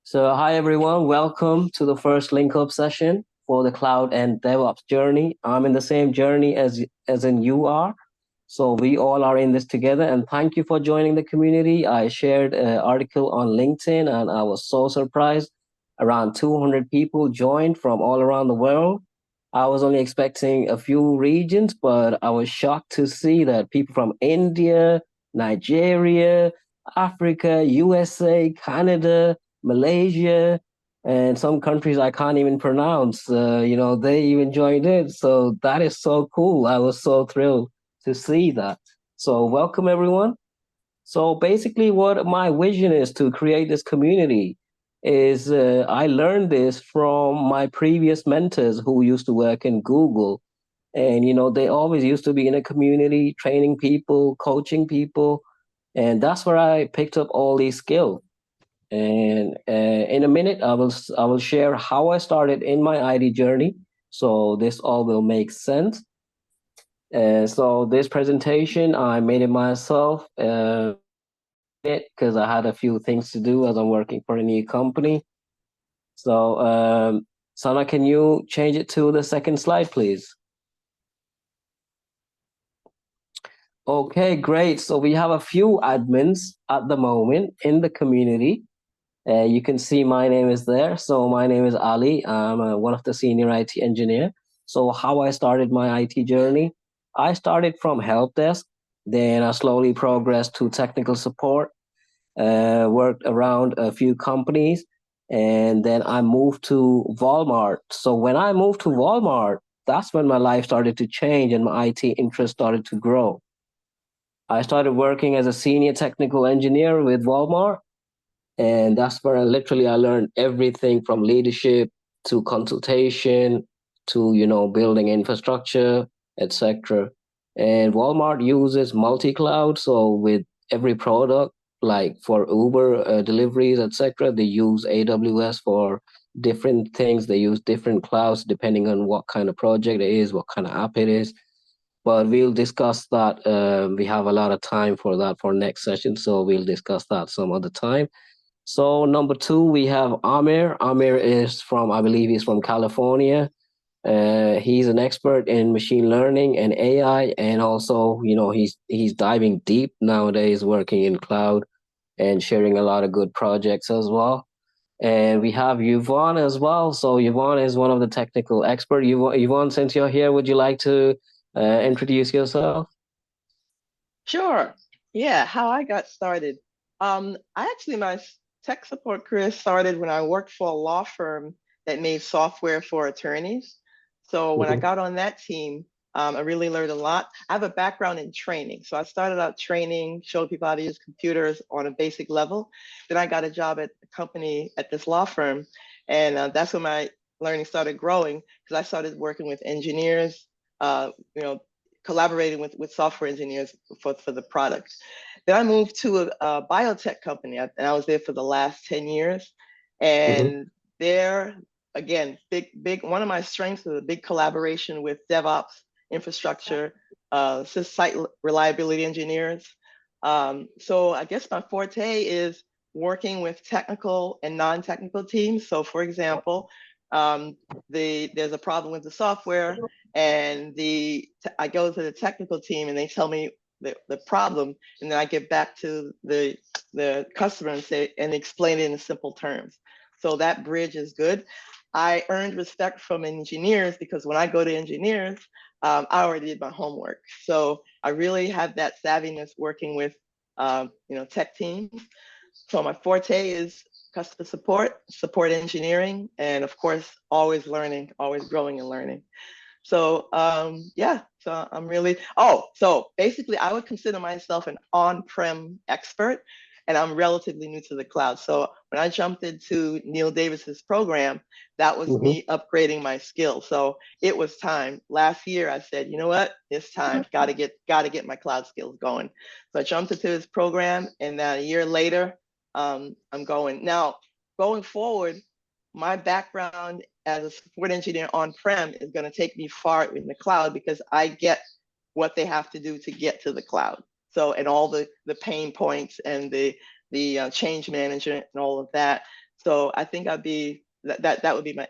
So, hi everyone, welcome to the first link up session for the cloud and DevOps journey. I'm in the same journey as in you are. So we all are in this together, and thank you for joining the community. I shared an article on LinkedIn, and I was so surprised. Around 200 people joined from all around the world. I was only expecting a few regions, but I was shocked to see that people from India, Nigeria, Africa, USA, Canada, Malaysia, and some countries I can't even pronounce. They even joined it. So that is so cool. I was so thrilled to see that. So welcome everyone. So basically, what my vision is to create this community is I learned this from my previous mentors who used to work in Google, and they always used to be in a community, training people, coaching people, and that's where I picked up all these skills. And in a minute, I will share how I started in my ID journey, so this all will make sense. So this presentation, I made it myself because I had a few things to do as I'm working for a new company. So, Sana, can you change it to the second slide, please? Okay, great. So we have a few admins at the moment in the community. You can see my name is there. So my name is Ali. I'm one of the senior IT engineer. So how I started my IT journey, I started from help desk. Then I slowly progressed to technical support, worked around a few companies, and then I moved to Walmart. So when I moved to Walmart, that's when my life started to change and my IT interest started to grow. I started working as a senior technical engineer with Walmart, and that's where I learned everything from leadership to consultation to building infrastructure, etc. And Walmart uses multi-cloud, so with every product, like for Uber deliveries, etc., they use AWS for different things. They use different clouds depending on what kind of project it is, what kind of app it is. But we'll discuss that. We have a lot of time for that for next session, so we'll discuss that some other time. So number two, we have Amir. Amir is from, I believe he's from California. He's an expert in machine learning and AI, and also, he's diving deep nowadays, working in cloud and sharing a lot of good projects as well. And we have Yvonne as well. So Yvonne is one of the technical experts. Yvonne, since you're here, would you like to introduce yourself? Sure. Yeah, how I got started. My tech support career started when I worked for a law firm that made software for attorneys. So when I Mhm. got on that team, I really learned a lot. I have a background in training. So I started out training, showed people how to use computers on a basic level. Then I got a job at a company at this law firm. And that's when my learning started growing because I started working with engineers, uh, you know, collaborating with software engineers for the product. Then I moved to a biotech company, and I was there for the last 10 years. Mhm. And there, again, big, one of my strengths is a big collaboration with DevOps, infrastructure, site reliability engineers. So I guess my forte is working with technical and non-technical teams. So for example, there's a problem with the software and I go to the technical team and they tell me the problem, and then I get back to the customer and explain it in simple terms. So that bridge is good. I earned respect from engineers because when I go to engineers, I already did my homework. So I really have that savviness working with tech teams. So my forte is customer support, support engineering, and of course, always learning, always growing and learning. So yeah, so I'm really, so basically I would consider myself an on-prem expert, and I'm relatively new to the cloud. So when I jumped into Neil Davis's program, that was Mhm. me upgrading my skills. So it was time. Last year I said, you know what, it's time, gotta get my cloud skills going. So I jumped into his program, and then a year later, I'm going. Now, going forward, my background as a support engineer on-prem is going to take me far in the cloud because I get what they have to do to get to the cloud. So, and all the pain points and the change management and all of that. So I think I'd be that would be my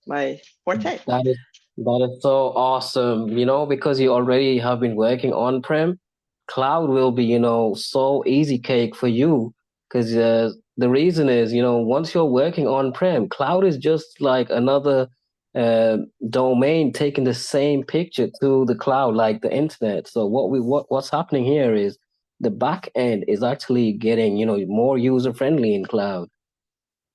my forte. That is so awesome, because you already have been working on-prem. Cloud will be, so easy cake for you because the reason is, once you're working on-prem, cloud is just like another uh, domain taking the same picture to the cloud, like the internet. So what's happening here is the back end is actually getting, more user friendly in cloud.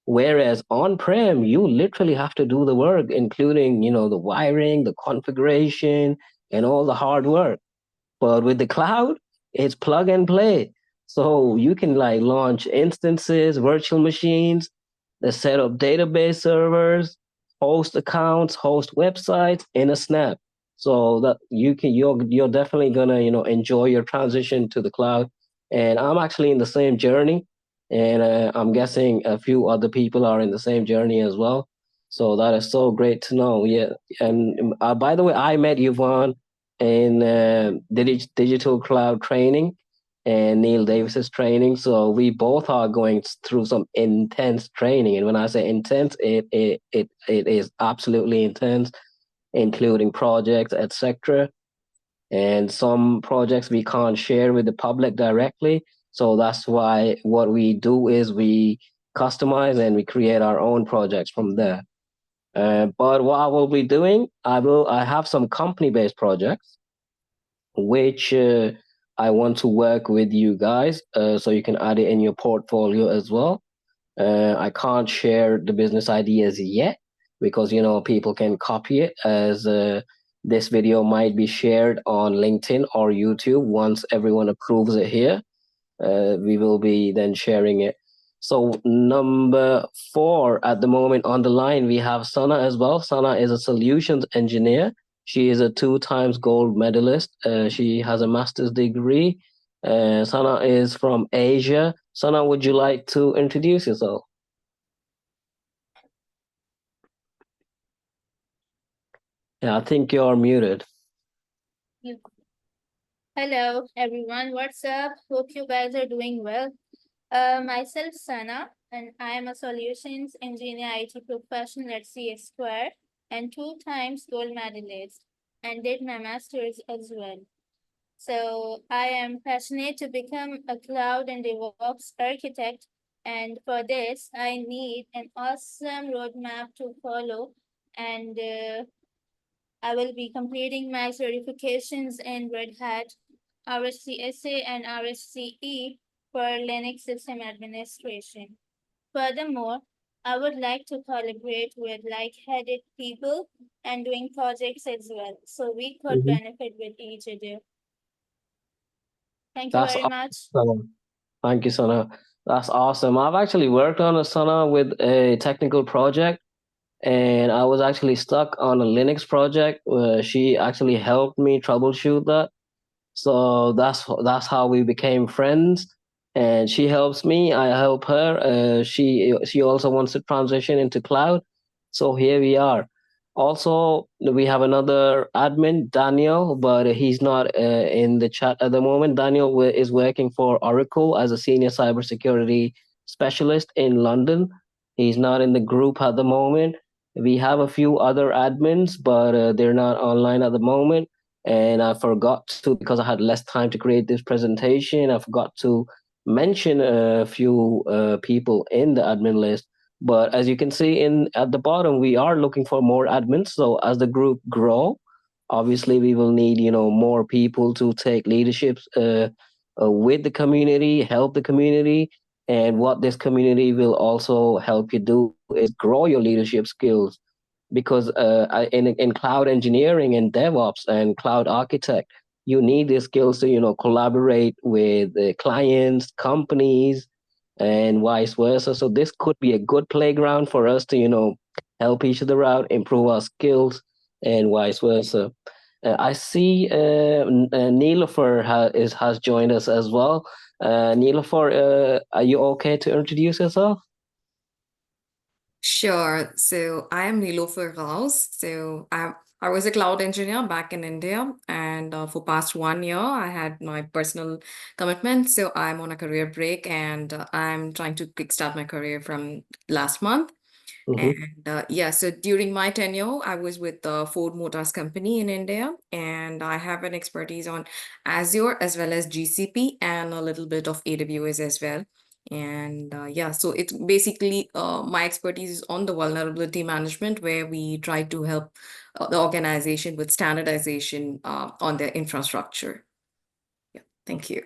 Whereas on-prem, you literally have to do the work, including, the wiring, the configuration, and all the hard work. But with the cloud, it's plug and play. So you can like launch instances, virtual machines, set up database servers, host accounts, host websites in a snap. So that you're definitely gonna enjoy your transition to the cloud. And I'm actually in the same journey, and I'm guessing a few other people are in the same journey as well. So that is so great to know. Yeah, and by the way, I met Yvonne in digital cloud training and Neil Davis's training. So we both are going through some intense training. And when I say intense, it is absolutely intense, including projects, etc. And some projects we can't share with the public directly. So that's why what we do is we customize and we create our own projects from there. But what I will be doing, I have some company-based projects which I want to work with you guys, so you can add it in your portfolio as well. I can't share the business ideas yet because people can copy it, as this video might be shared on LinkedIn or YouTube. Once everyone approves it here, we will be then sharing it. So number 4 at the moment on the line, we have Sana as well. Sana is a solutions engineer. She is a 2 times gold medalist. She has a master's degree. Sana is from Asia. Sana, would you like to introduce yourself? Yeah, I think you're muted. Hello, everyone. What's up? Hope you guys are doing well. Myself, Sana, and I am a solutions engineer IT professional at CS Square and 2 times gold medalist and did my master's as well. So I am passionate to become a cloud and DevOps architect. And for this, I need an awesome roadmap to follow. And I will be completing my certifications in Red Hat, RSCSA, and RSCE for Linux system administration. Furthermore, I would like to collaborate with like-headed people and doing projects as well, so we could Mhm. benefit with each other. Thank you That's very much. awesome. Thank you, Sana. That's awesome. I've actually worked on a Sana with a technical project, and I was actually stuck on a Linux project where she actually helped me troubleshoot that. So that's how we became friends. And she helps me, I help her. She also wants to transition into cloud. So here we are. Also, we have another admin, Daniel, but he's not in the chat at the moment. Daniel is working for Oracle as a senior cybersecurity specialist in London. He's not in the group at the moment. We have a few other admins, but they're not online at the moment. And I forgot to, because I had less time to create this presentation, I forgot to mention a few people in the admin list. But as you can see in at the bottom, we are looking for more admins. So as the group grow, obviously we will need more people to take leadership with the community, help the community. And what this community will also help you do is grow your leadership skills, because in cloud engineering and DevOps and cloud architect, you need the skills to collaborate with clients, companies, and vice versa. So this could be a good playground for us to help each other out, improve our skills, and vice versa. I see Nilofer has joined us as well. Nilofer, are you okay to introduce yourself? Sure. So I am Nilofer Raus. So I was a cloud engineer back in India, and for past 1 year, I had my personal commitment. So I'm on a career break, and I'm trying to kickstart my career from last month. And yeah, so during my tenure, I was with the Ford Motors company in India, and I have an expertise on Azure as well as GCP and a little bit of AWS as well. And yeah, so it's basically my expertise is on the vulnerability management, where we try to help the organization with standardization on their infrastructure. Yeah, thank you.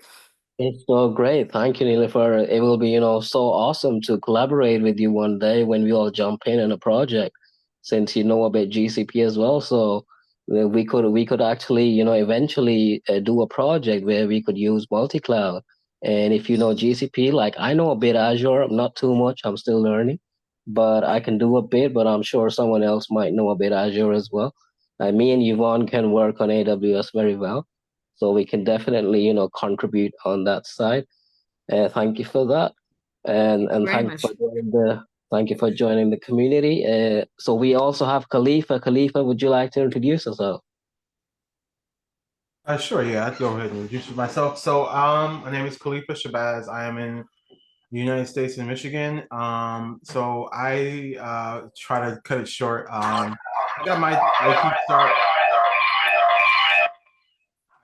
It's so great. Thank you, Nilofer. It will be, so awesome to collaborate with you one day when we all jump in a project, since you know about GCP as well. So we could actually, eventually do a project where we could use multi-cloud. And if you know GCP, like I know a bit Azure, not too much. I'm still learning, but I can do a bit. But I'm sure someone else might know a bit Azure as well. Me and Yvonne can work on AWS very well. So we can definitely, contribute on that side. Thank you for that, and Very much. thank you for joining the community. So we also have Khalifa. Khalifa, would you like to introduce yourself? Sure, yeah, I'd go ahead and introduce myself. So, my name is Khalifa Shabazz. I am in the United States in Michigan. So I try to cut it short. I got my IT start.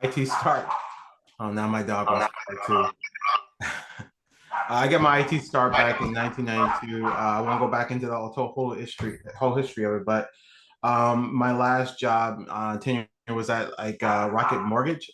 IT start. Oh, now my dog wants to play too. I got my IT start back in 1992. I won't go back into the whole history of it, but my last job tenure was at like Rocket Mortgage.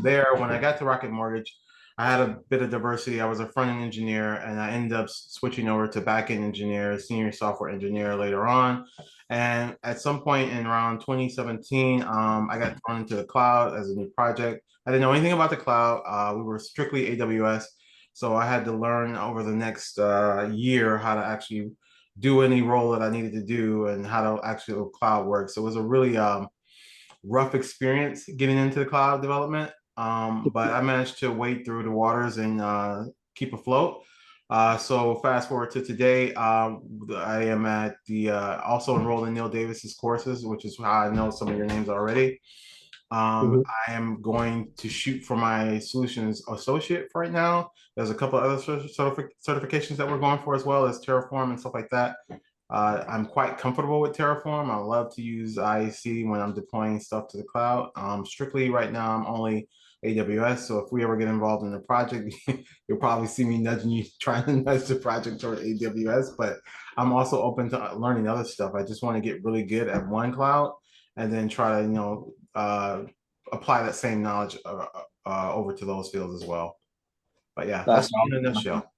There, when I got to Rocket Mortgage, I had a bit of diversity. I was a front end engineer, and I ended up switching over to back end engineer, senior software engineer later on. And at some point in around 2017, I got thrown into the cloud as a new project. I didn't know anything about the cloud. We were strictly AWS. So I had to learn over the next year how to actually do any role that I needed to do and how to actually cloud work. So it was a really rough experience getting into the cloud development. But I managed to wade through the waters and keep afloat. So fast forward to today, I am at the also enrolled in Neil Davis's courses, which is how I know some of your names already. I am going to shoot for my solutions associate for right now. There's a couple of other certifications that we're going for, as well as Terraform and stuff like that. I'm quite comfortable with Terraform. I love to use IAC when I'm deploying stuff to the cloud. Strictly right now, I'm only AWS. So if we ever get involved in a project, you'll probably see me nudging you, trying to nudge the project toward AWS. But I'm also open to learning other stuff. I just want to get really good at one cloud and then try to, apply that same knowledge over to those fields as well. But yeah, that's me in a nutshell.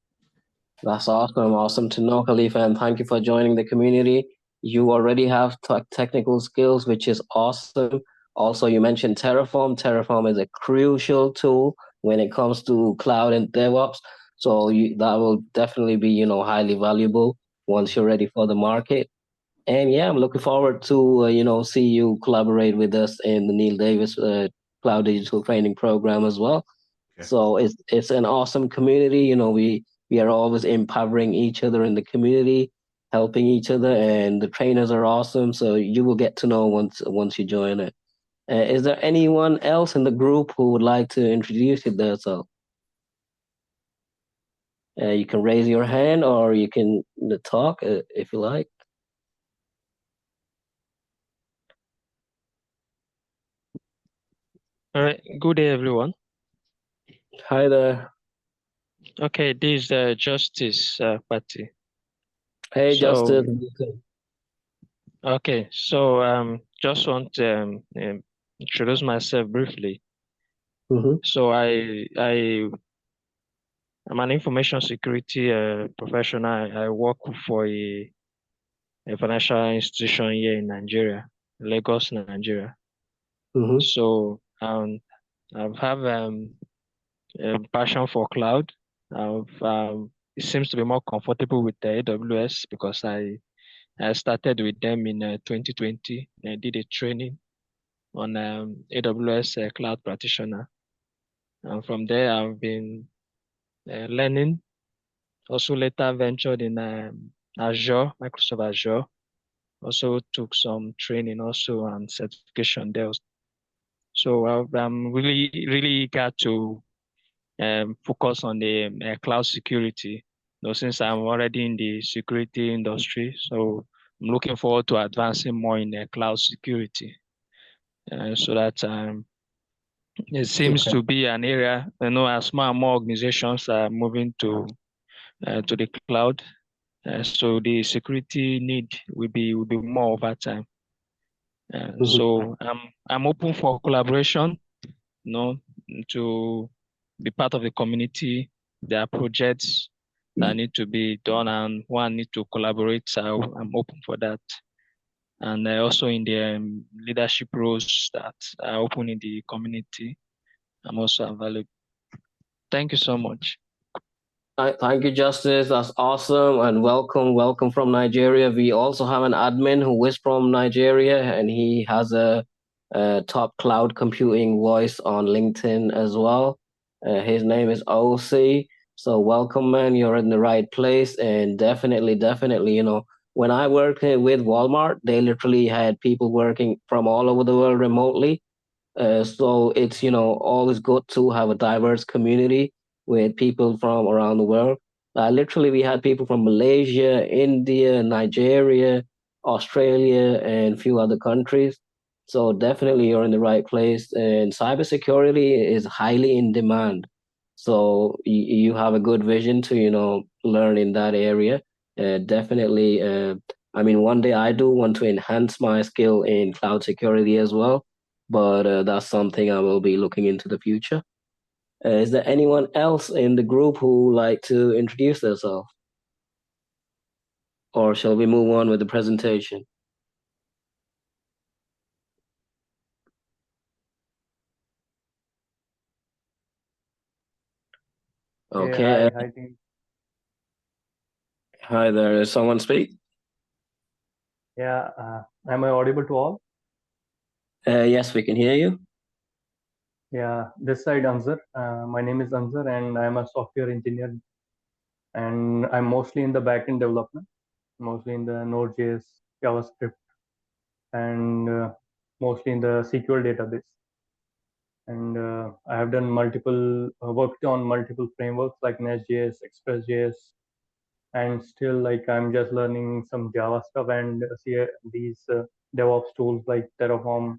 That's awesome. Awesome to know, Khalifa, and thank you for joining the community. You already have technical skills, which is awesome. Also, you mentioned Terraform. Terraform is a crucial tool when it comes to cloud and DevOps. So that will definitely be, highly valuable once you're ready for the market. And yeah, I'm looking forward to, see you collaborate with us in the Neil Davis Cloud Digital Training Program as well. Okay. So it's an awesome community. We are always empowering each other in the community, helping each other, and the trainers are awesome. So you will get to know once you join it. Is there anyone else in the group who would like to introduce themselves? You can raise your hand or you can talk if you like. All right, good day, everyone. Hi there. Okay, this is the Justice Party. Hey, So, Justice. Okay, so just want to introduce myself briefly. So I'm an information security professional. I work for a financial institution here in Nigeria, Lagos, Nigeria. So I have a passion for cloud. It seems to be more comfortable with the AWS because I started with them in 2020. I did a training on AWS Cloud Practitioner. And from there, I've been learning. Also later ventured in Azure, Microsoft Azure. also took some training also and certification there. So I'm really eager to focus on the cloud security. Since I'm already in the security industry, so I'm looking forward to advancing more in cloud security, so that it seems to be an area, as more and more organizations are moving to the cloud. So the security need will be more over time. So I'm open for collaboration, to be part of the community. There are projects that need to be done, and one need to collaborate. So I'm open for that. And also in the leadership roles that are open in the community, I'm also available. Thank you so much. Thank you, Justice. That's awesome. And welcome from Nigeria. We also have an admin who is from Nigeria, and he has a top cloud computing voice on LinkedIn as well. His name is OC. So welcome, man. You're in the right place. And definitely, when I worked with Walmart, they literally had people working from all over the world remotely. So it's always good to have a diverse community with people from around the world. Literally, we had people from Malaysia, India, Nigeria, Australia, and a few other countries. So definitely, you're in the right place. And cybersecurity is highly in demand. So you have a good vision to learn in that area. Definitely. I mean, one day I do want to enhance my skill in cloud security as well, but that's something I will be looking into the future. Is there anyone else in the group who would like to introduce themselves? Or shall we move on with the presentation? Okay. Hi, team. Hi there. Is someone speak? Yeah, am I audible to all? Yes, we can hear you. Yeah, this side Anzar. My name is Anzar, and I'm a software engineer, and I'm mostly in the backend development, mostly in the Node.js, JavaScript, and mostly in the SQL database. And I have done worked on multiple frameworks like Nest.js, Express.js, and still I'm just learning some Java stuff and these DevOps tools like Terraform,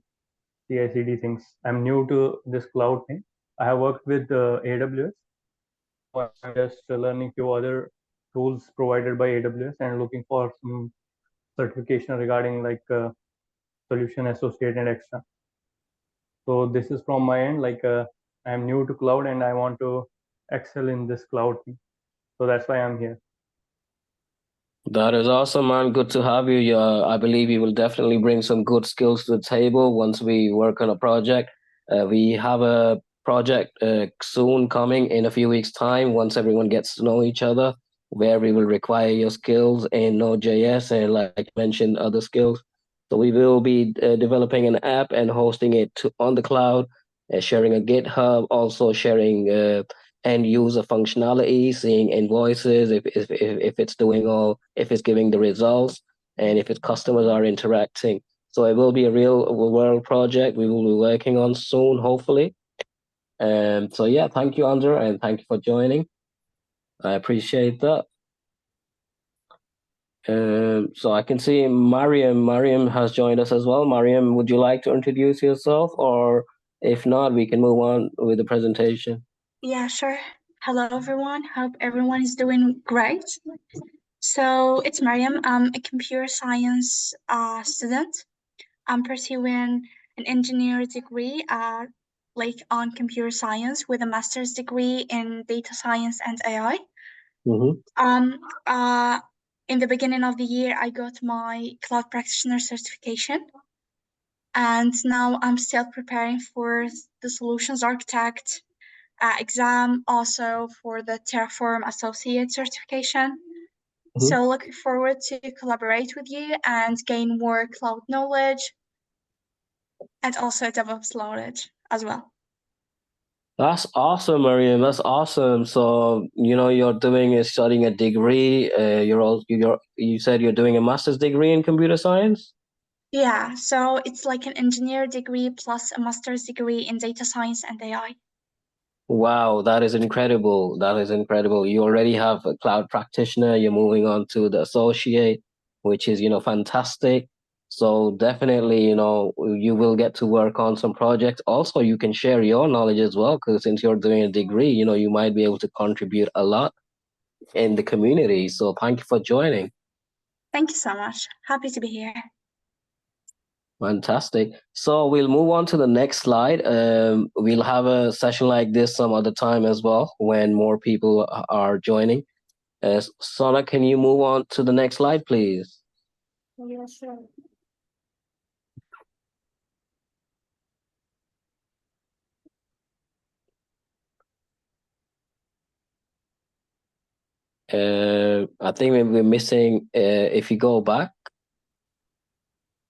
CI/CD things. I'm new to this cloud thing. I have worked with AWS. I'm just learning few other tools provided by AWS and looking for some certification regarding solution associate and extra. So this is from my end. I'm new to cloud and I want to excel in this cloud thing. So that's why I'm here. That is awesome, man. Good to have you. I believe you will definitely bring some good skills to the table once we work on a project. We have a project soon coming in a few weeks' time, once everyone gets to know each other, where we will require your skills in Node.js and, like I mentioned, other skills. So we will be developing an app and hosting it on the cloud, sharing a GitHub, also sharing end user functionality, seeing invoices, if it's doing all, if it's giving the results, and if its customers are interacting. So it will be a real world project we will be working on soon, hopefully. So yeah, thank you, Andrew, and thank you for joining. I appreciate that. So I can see Mariam. Mariam has joined us as well. Mariam, would you like to introduce yourself, or if not, we can move on with the presentation? Yeah, sure. Hello, everyone. Hope everyone is doing great. So it's Mariam. I'm a computer science student. I'm pursuing an engineer degree on computer science with a master's degree in data science and AI. In the beginning of the year, I got my cloud practitioner certification. And now I'm still preparing for the solutions architect exam, also for the Terraform Associate certification. So looking forward to collaborate with you and gain more cloud knowledge and also DevOps knowledge as well. That's awesome, Mariam. That's awesome. So, you're studying a degree. You said you're doing a master's degree in computer science? Yeah, so it's like an engineer degree plus a master's degree in data science and AI. Wow, that is incredible. That is incredible. You already have a cloud practitioner. You're moving on to the associate, which is, fantastic. So definitely, you will get to work on some projects. Also, you can share your knowledge as well, because since you're doing a degree, you might be able to contribute a lot in the community. So thank you for joining. Thank you so much. Happy to be here. Fantastic. So we'll move on to the next slide. We'll have a session like this some other time as well when more people are joining. Sana, can you move on to the next slide, please? Yeah, sure. I think we're missing. If you go back,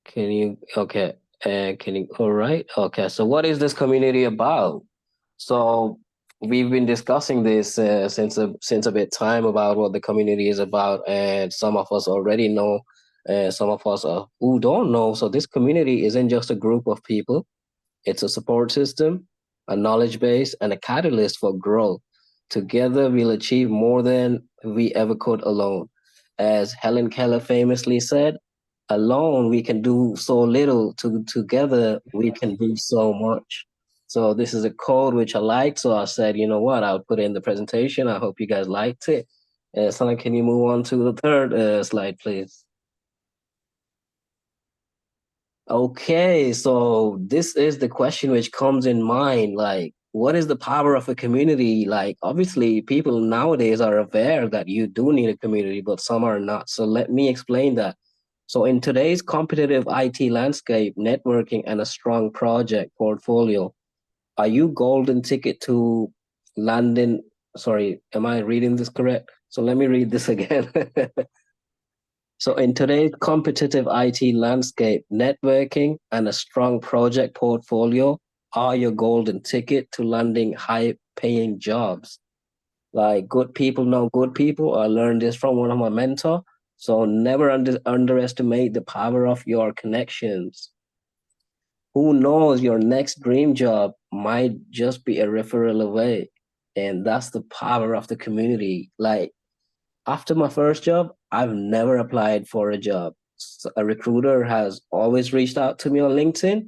can you? Okay. Can you? All right. Okay. So what is this community about? So we've been discussing this since a bit time about what the community is about, and some of us already know, some of us who don't know. So this community isn't just a group of people. It's a support system, a knowledge base, and a catalyst for growth. Together, we'll achieve more than we ever could alone. As Helen Keller famously said, alone we can do so little, together we can do so much. So this is a code which I liked. So I said, you know what, I'll put it in the presentation. I hope you guys liked it. Sana, can you move on to the third slide, please? Okay, so this is the question which comes in mind, like, what is the power of a community? Like, obviously, people nowadays are aware that you do need a community, but some are not. So let me explain that. So in today's competitive IT landscape, networking and a strong project portfolio, are you golden ticket to landing? Sorry, am I reading this correct? So let me read this again. So in today's competitive IT landscape, networking and a strong project portfolio are your golden ticket to landing high-paying jobs. Like, good people know good people. I learned this from one of my mentors. So never underestimate the power of your connections. Who knows, your next dream job might just be a referral away. And that's the power of the community. Like, after my first job, I've never applied for a job. A recruiter has always reached out to me on LinkedIn,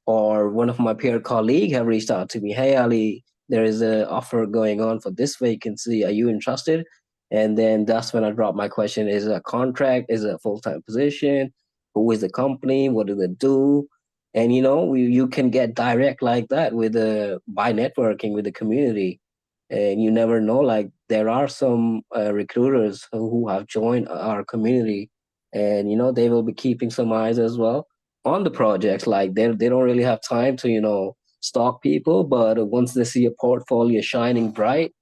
or one of my peer colleagues have reached out to me. Hey, Ali, there is an offer going on for this vacancy. Are you interested? And then that's when I drop my question: is it a contract? Is it a full-time position? Who is the company? What do they do? And you can get direct like that with by networking with the community. And you never know, like, there are some recruiters who have joined our community, and they will be keeping some eyes as well on the projects. Like, they don't really have time to stalk people, but once they see a portfolio shining bright,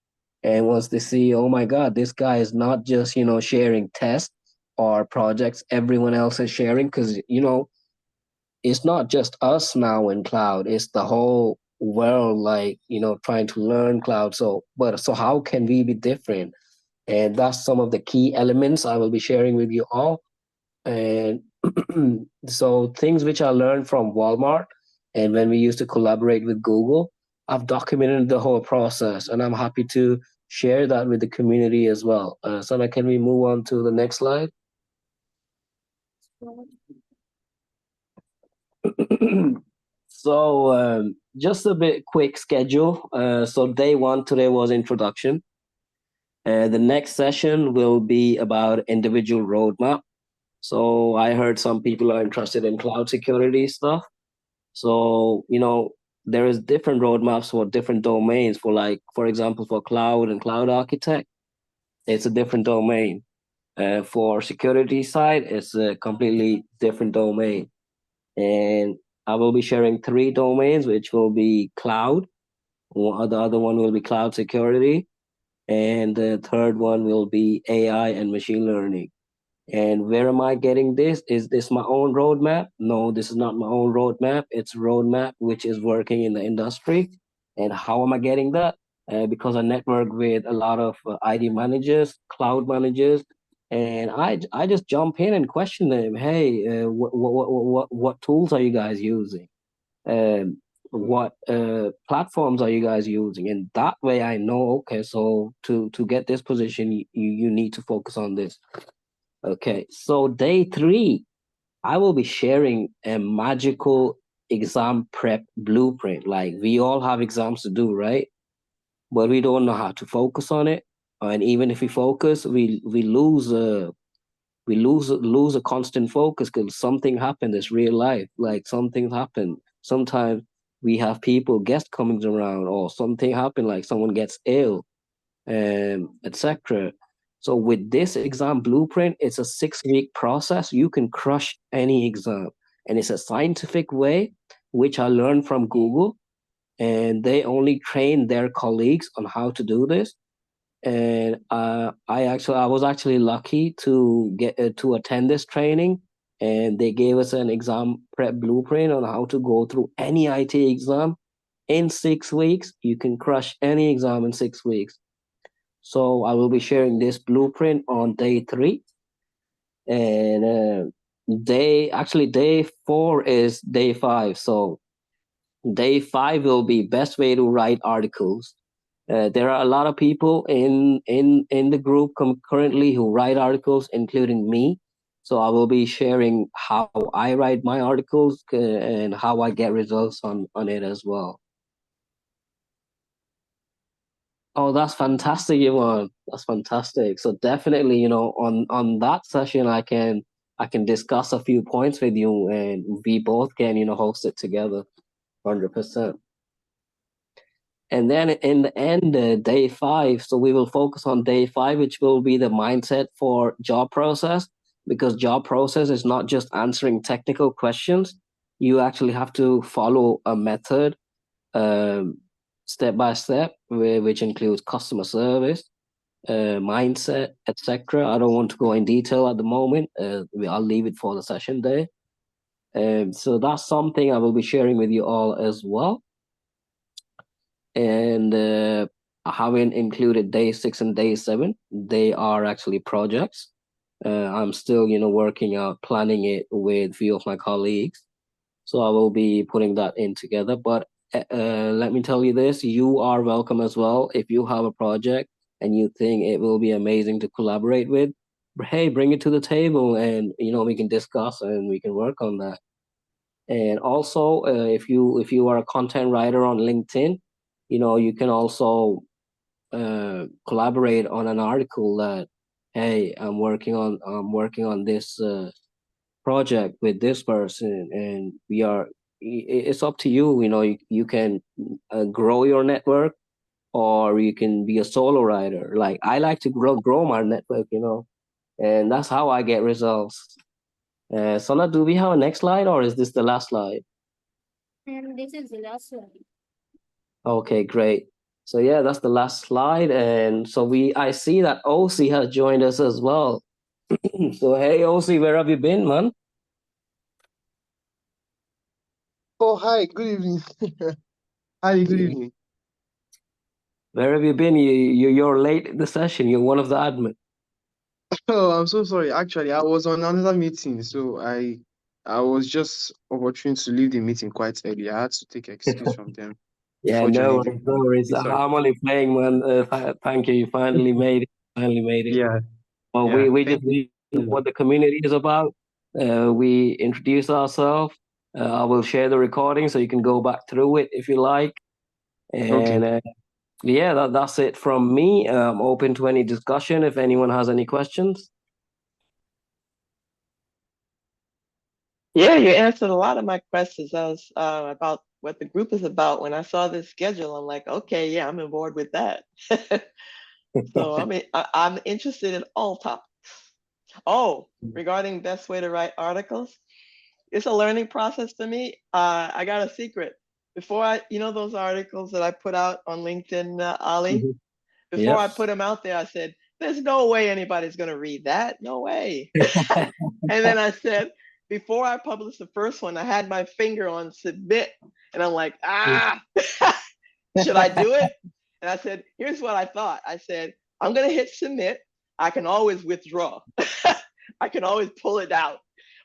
and once they see, oh my god, this guy is not just sharing tests or projects everyone else is sharing, because it's not just us now in cloud, it's the whole world, like, trying to learn cloud. So how can we be different? And that's some of the key elements I will be sharing with you all. And so things which I learned from Walmart, and when we used to collaborate with Google, I've documented the whole process, and I'm happy to share that with the community as well. Sana, can we move on to the next slide? So just a bit quick schedule. So day one today was introduction. The next session will be about individual roadmap. So I heard some people are interested in cloud security stuff. So there is different roadmaps for different domains. For example, for cloud and cloud architect, it's a different domain. For security side, it's a completely different domain. And I will be sharing 3 domains, which will be cloud. The other one will be cloud security, and the third one will be AI and machine learning. And where am I getting this? Is this my own roadmap? No, this is not my own roadmap. It's a roadmap which is working in the industry. And how am I getting that? Because I network with a lot of ID managers, cloud managers, and I just jump in and question them. Hey, what tools are you guys using? What platforms are you guys using? And that way I know, okay, so to get this position, you need to focus on this. Okay, so day 3, I will be sharing a magical exam prep blueprint. Like, we all have exams to do, right? But we don't know how to focus on it. And even if we focus, we lose a constant focus because something happened. It's real life. Like, something happened. Sometimes we have people, guests coming around, or something happened, like someone gets ill, etc. So with this exam blueprint, it's a 6-week process. You can crush any exam, and it's a scientific way, which I learned from Google, and they only train their colleagues on how to do this. And I was actually lucky to get to attend this training, and they gave us an exam prep blueprint on how to go through any IT exam in 6 weeks. You can crush any exam in 6 weeks. So I will be sharing this blueprint on day 3, and day 4 is day 5. So day 5 will be best way to write articles. There are a lot of people in the group currently who write articles, including me. So I will be sharing how I write my articles and how I get results on it as well. Oh, that's fantastic, Yvonne. That's fantastic. So definitely, on that session, I can discuss a few points with you, and we both can, host it together, 100%. And then in the end, day 5, so we will focus on day 5, which will be the mindset for job process, because job process is not just answering technical questions. You actually have to follow a method, step by step, which includes customer service, mindset, etc. I don't want to go in detail at the moment. I'll leave it for the session day. So that's something I will be sharing with you all as well. And I haven't included day 6 and day 7. They are actually projects. I'm still, working out, planning it with a few of my colleagues. So I will be putting that in together. But let me tell you this, you are welcome as well. If you have a project and you think it will be amazing to collaborate with, hey, bring it to the table, and, we can discuss and we can work on that. And also, if you are a content writer on LinkedIn, you can also collaborate on an article that, hey, I'm working on this project with this person, and it's up to you. You can grow your network, or you can be a solo writer. Like, I like to grow my network, and that's how I get results. Sana, do we have a next slide, or is this the last slide? And this is the last one. Okay, great. So yeah, that's the last slide. And so I see that OC has joined us as well. So hey, OC, where have you been, man? Oh, hi, good evening. Hi, good evening. Where have you been? You're late in the session. You're one of the admin. Oh, I'm so sorry. Actually, I was on another meeting, so I was just opportune to leave the meeting quite early. I had to take excuse from them Yeah, before no joining the worries, no worries. Sorry. I'm only playing, man. Thank you. You finally made it. Finally made it. Yeah, Well, yeah. we Thank just you need so what much. the community is about. We introduce ourselves. I will share the recording so you can go back through it if you like. Okay. And yeah, that's it from me. I'm open to any discussion if anyone has any questions. Yeah, you answered a lot of my questions. I was about what the group is about. When I saw this schedule, I'm like, okay, yeah, I'm on board with that. So I'm interested in all topics. Oh, regarding best way to write articles, it's a learning process for me. I got a secret. Before those articles that I put out on LinkedIn, Ali, before I put them out there, I said, there's no way anybody's going to read that. No way. And then I said, before I published the first one, I had my finger on submit, and I'm like, should I do it? And I said, here's what I thought. I said, I'm going to hit submit. I can always withdraw. I can always pull it out,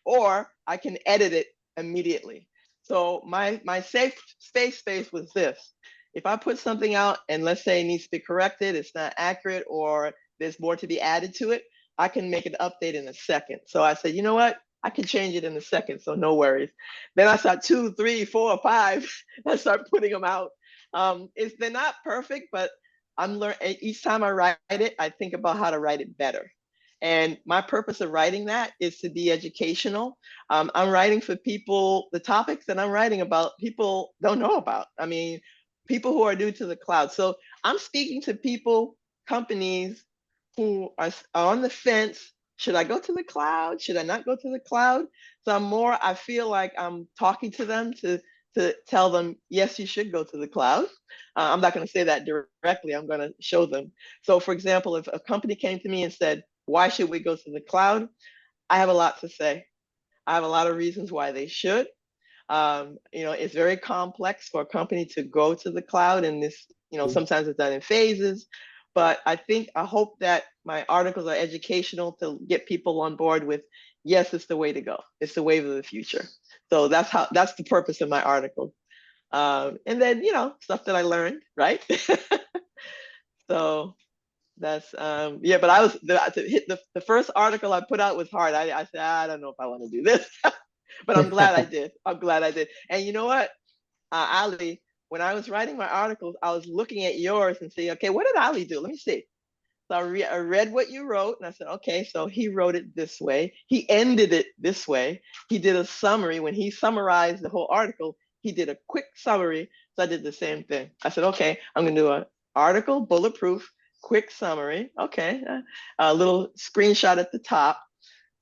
or I can edit it immediately. So my safe space was this. If I put something out and let's say it needs to be corrected, it's not accurate, or there's more to be added to it, I can make an update in a second. So I said, you know what? I can change it in a second, so no worries. Then I start 2, 3, 4, 5. I start putting them out. They're not perfect, but I'm learning. Each time I write it, I think about how to write it better. And my purpose of writing that is to be educational. I'm writing for people, the topics that I'm writing about, people don't know about. I mean, people who are new to the cloud. So I'm speaking to people, companies who are on the fence. Should I go to the cloud? Should I not go to the cloud? So I feel like I'm talking to them to tell them, yes, you should go to the cloud. I'm not going to say that directly. I'm going to show them. So for example, if a company came to me and said, why should we go to the cloud? I have a lot to say. I have a lot of reasons why they should. It's very complex for a company to go to the cloud, and this, sometimes it's done in phases. But I hope that my articles are educational to get people on board with, yes, it's the way to go. It's the wave of the future. So that's the purpose of my article. And then, stuff that I learned, right? So that's, but I was, to hit the first article I put out was hard. I said, I don't know if I want to do this, but I'm glad I did. I'm glad I did. And you know what, Ali, when I was writing my articles, I was looking at yours and saying, okay, what did Ali do? Let me see. So I read what you wrote and I said, okay, so he wrote it this way. He ended it this way. He did a summary. When he summarized the whole article, he did a quick summary. So I did the same thing. I said, okay, I'm going to do an article, bulletproof, quick summary. Okay, a little screenshot at the top.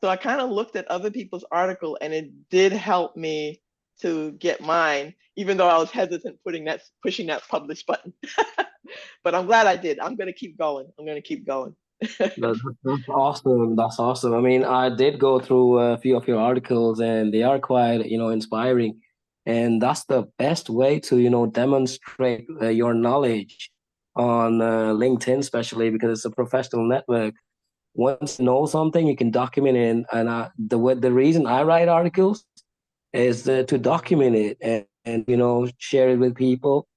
So I kind of looked at other people's article and it did help me to get mine, even though I was hesitant pushing that publish button. But I'm glad I did. I'm going to keep going. That's awesome. That's awesome. I mean, I did go through a few of your articles, and they are quite, inspiring. And that's the best way to, demonstrate your knowledge on LinkedIn, especially because it's a professional network. Once you know something, you can document it. And the reason I write articles is to document it and share it with people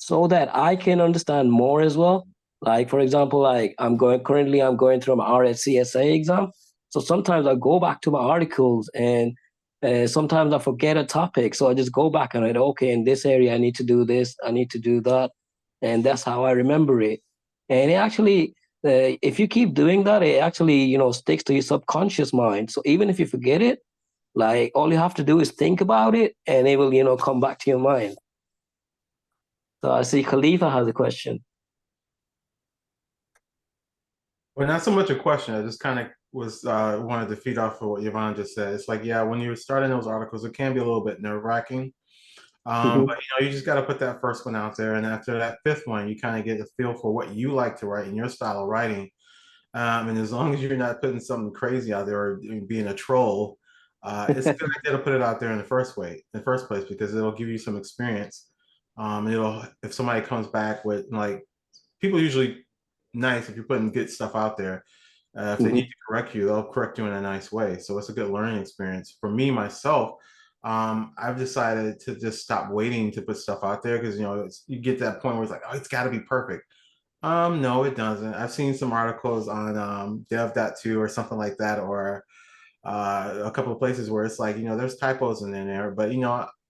so that I can understand more as well. Like for example, like I'm going through my RSCSA exam. So sometimes I go back to my articles and sometimes I forget a topic. So I just go back and okay, in this area I need to do this, I need to do that, and that's how I remember it. And it actually, if you keep doing that, it actually sticks to your subconscious mind. So even if you forget it, like all you have to do is think about it, and it will come back to your mind. So I see Khalifa has a question. Well, not so much a question. I just kind of was wanted to feed off of what Yvonne just said. It's like, yeah, when you're starting those articles, it can be a little bit nerve-wracking. But you just got to put that first one out there, and after that fifth one, you kind of get a feel for what you like to write and your style of writing. And as long as you're not putting something crazy out there or being a troll, it's a good idea to put it out there in the first place, because it'll give you some experience. If somebody comes back with, like, people usually nice if you're putting good stuff out there. If they need to correct you, they'll correct you in a nice way. So it's a good learning experience. For me, myself, I've decided to just stop waiting to put stuff out there because, you get to that point where it's like, oh, it's got to be perfect. No, it doesn't. I've seen some articles on dev.to or something like that, or a couple of places where it's like, there's typos in there, but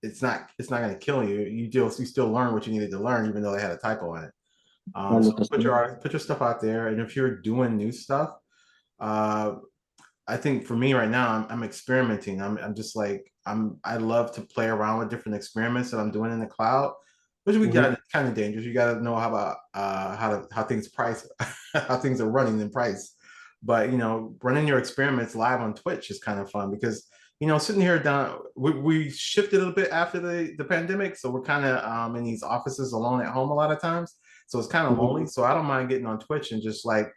it's not going to kill you. You still learn what you needed to learn, even though they had a typo in it. So put your stuff out there, and if you're doing new stuff, I think for me right now, I'm experimenting. I'm just like I love to play around with different experiments that I'm doing in the cloud, which we got kind of dangerous. You got to know how things price, how things are running in price. But running your experiments live on Twitch is kind of fun because sitting here down, we shifted a bit after the pandemic, so we're kind of in these offices alone at home a lot of times. So it's kind of lonely. So I don't mind getting on Twitch and just like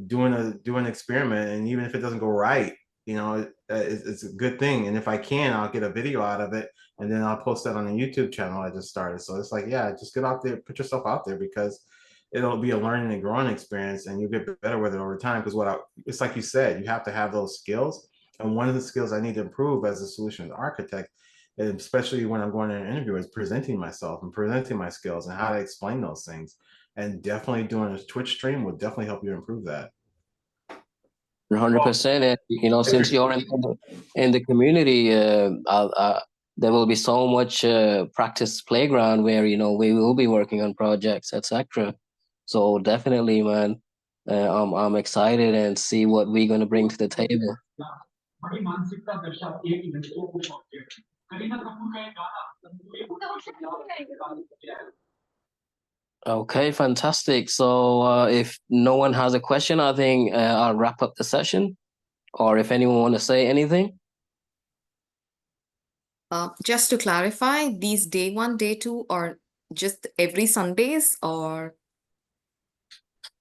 doing an experiment, and even if it doesn't go right, you know, it's a good thing. And if I can, I'll get a video out of it, and then I'll post that on the YouTube channel I just started. So it's like, yeah, just get out there, put yourself out there, because it'll be a learning and growing experience, and you'll get better with it over time. Because it's like you said, you have to have those skills. And one of the skills I need to improve as a solutions architect, and especially when I'm going to an interview, is presenting myself and presenting my skills and how to explain those things. And definitely doing a Twitch stream will definitely help you improve that. 100%. And you know, since you're in the community, there will be so much practice playground where, you know, we will be working on projects, etc. So definitely, man, I'm excited and see what we're gonna bring to the table. Okay, fantastic. So if no one has a question, I think I'll wrap up the session. Or if anyone want to say anything. Just to clarify, these day 1, day 2 are just every Sundays, or?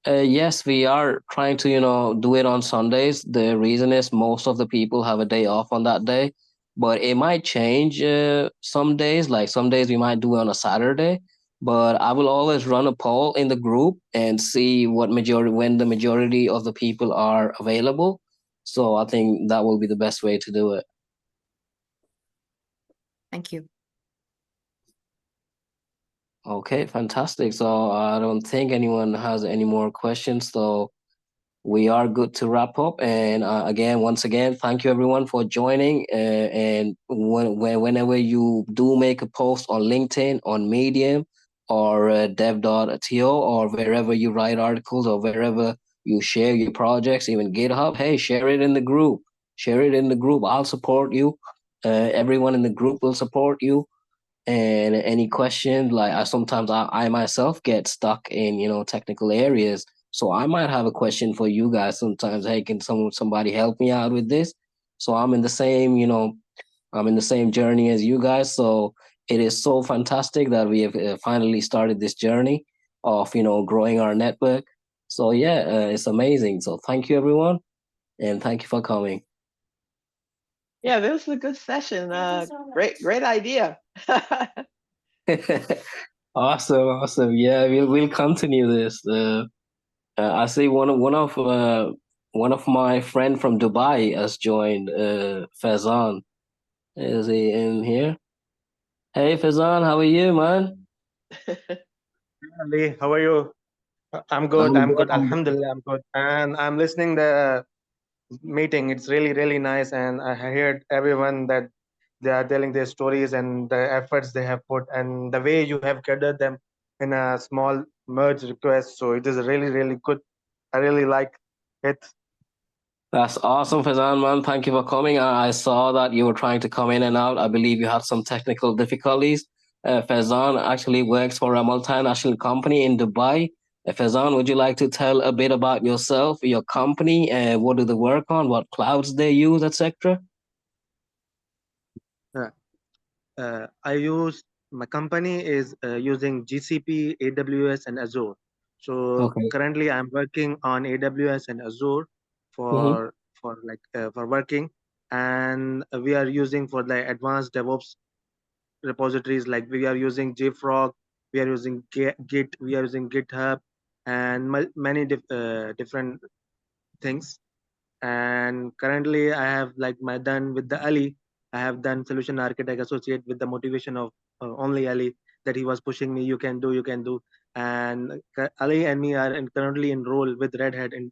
Yes, we are trying to, you know, do it on Sundays. The reason is most of the people have a day off on that day, but it might change some days. Like some days we might do it on a Saturday, but I will always run a poll in the group and see when the majority of the people are available. So I think that will be the best way to do it. Thank you. Okay, fantastic. So I don't think anyone has any more questions. So we are good to wrap up. And once again, thank you everyone for joining. And whenever you do make a post on LinkedIn, on Medium, or dev.to, or wherever you write articles, or wherever you share your projects, even GitHub, hey, share it in the group. Share it in the group. I'll support you. Everyone in the group will support you. And any questions, like I myself get stuck in, you know, technical areas, so I might have a question for you guys sometimes. Hey, can somebody help me out with this? So I'm in the same, you know, I'm in the same journey as you guys. So it is so fantastic that we have finally started this journey of, you know, growing our network. So yeah, it's amazing. So thank you everyone, and thank you for coming. Yeah, this was a good session. Great idea. Awesome. Yeah, we'll continue this. I see one of my friend from Dubai has joined. Faizan, is he in here? Hey Faizan, how are you, man? Ali, how are you? I'm good. I'm good. Alhamdulillah, I'm good. And I'm listening the meeting. It's really, really nice. And I heard everyone that they are telling their stories and the efforts they have put and the way you have gathered them in a small merge request. So it is really, really good. I really like it. That's awesome, Faizan, man. Thank you for coming. I saw that you were trying to come in and out. I believe you had some technical difficulties. Faizan actually works for a multinational company in Dubai. Faizan, would you like to tell a bit about yourself, your company, what do they work on, what clouds they use, etc.? I use my company is using GCP, AWS, and Azure. So Okay. currently, I'm working on AWS and Azure Mm-hmm. for working, and we are using for the advanced DevOps repositories. Like we are using JFrog, we are using Git, we are using GitHub, and many different things. And currently I have like my done with the Ali, I have done solution architect associate with the motivation of only Ali, that he was pushing me, you can do. And Ali and me are currently enrolled with Red Hat and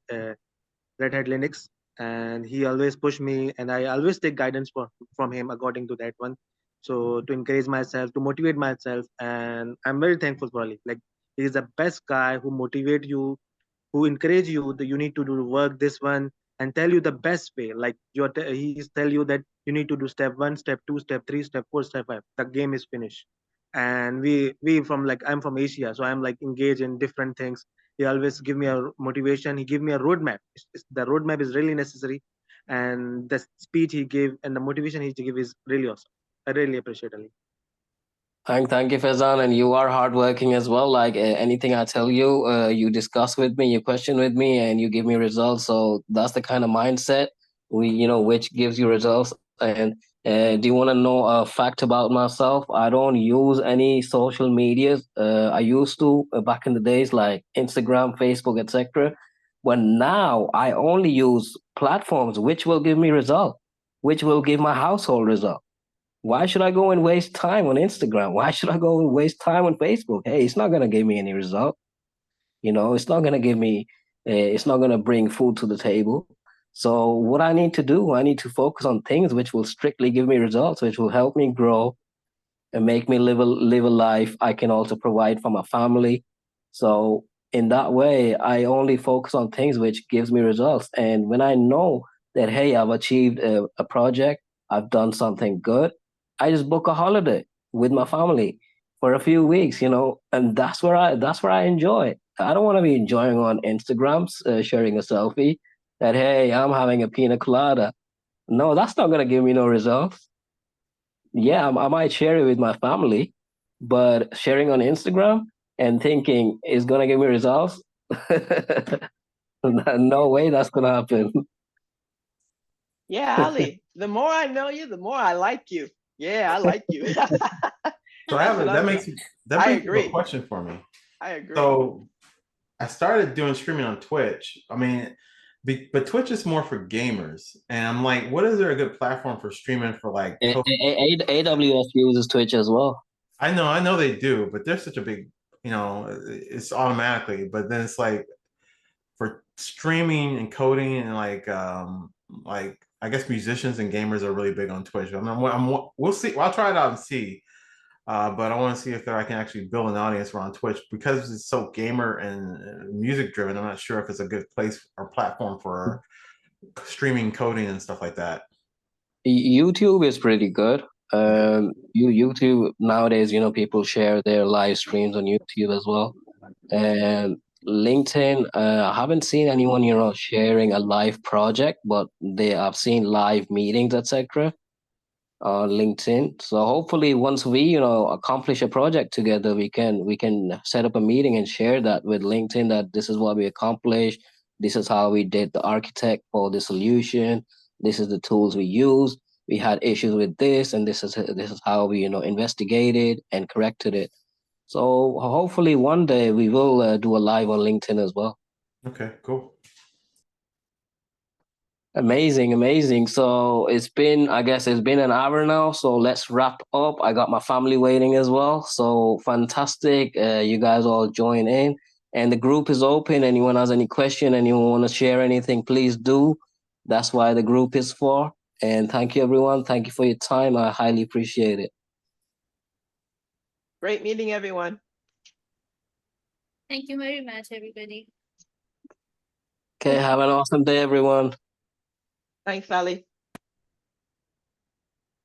Red Hat Linux, and he always push me and I always take guidance from him according to that one. So to encourage myself, to motivate myself, and I'm very thankful for Ali. Like he's the best guy who motivate you, who encourage you that you need to do work this one and tell you the best way. Like he's tell you that you need to do step 1, step 2, step 3, step 4, step 5. The game is finished. And we from like I'm from Asia, so I'm like engaged in different things. He always give me a motivation. He give me a roadmap. The roadmap is really necessary, and the speech he gave and the motivation he give is really awesome. I really appreciate it. Thank you, Faizan, and you are hardworking as well. Like anything I tell you, you discuss with me, you question with me, and you give me results. So that's the kind of mindset which gives you results. And do you want to know a fact about myself? I don't use any social medias. I used to back in the days, like Instagram, Facebook, etc. But now I only use platforms which will give me result, which will give my household result. Why should I go and waste time on Instagram? Why should I go and waste time on Facebook? Hey, it's not going to give me any result. It's not going to give me, it's not going to bring food to the table. So what I need to do, I need to focus on things which will strictly give me results, which will help me grow and make me live a life I can also provide for my family. So in that way, I only focus on things which gives me results. And when I know that, hey, I've achieved a project, I've done something good, I just book a holiday with my family for a few weeks, and that's where I enjoy. I don't want to be enjoying on Instagram, sharing a selfie that, hey, I'm having a pina colada. No, that's not going to give me no results. Yeah, I might share it with my family, but sharing on Instagram and thinking is going to give me results, no way that's going to happen. Yeah, Ali, the more I know you, the more I like you. Yeah, I like you. So that brings up a question for me. I agree. So I started doing streaming on Twitch. I mean, but Twitch is more for gamers, and I'm like, what is there a good platform for streaming for like? AWS uses Twitch as well. I know they do, but they're such a big, it's automatically. But then it's like for streaming and coding and like I guess musicians and gamers are really big on Twitch. We'll see. Well, I'll try it out and see. But I want to see if I can actually build an audience around Twitch because it's so gamer and music driven. I'm not sure if it's a good place or platform for streaming coding and stuff like that. YouTube is pretty good. YouTube nowadays, people share their live streams on YouTube as well. And LinkedIn, I haven't seen anyone, sharing a live project, but I've seen live meetings, etc. on LinkedIn. So hopefully, once we, accomplish a project together, we can set up a meeting and share that with LinkedIn. That this is what we accomplished. This is how we did the architect for the solution. This is the tools we used. We had issues with this, and this is how we, investigated and corrected it. So hopefully one day we will do a live on LinkedIn as well. Okay, cool. Amazing. So I guess it's been an hour now. So let's wrap up. I got my family waiting as well. So fantastic. You guys all join in. And the group is open. Anyone has any question, anyone want to share anything, please do. That's why the group is for. And thank you, everyone. Thank you for your time. I highly appreciate it. Great meeting, everyone. Thank you very much, everybody. Okay, have an awesome day, everyone. Thanks, Ali.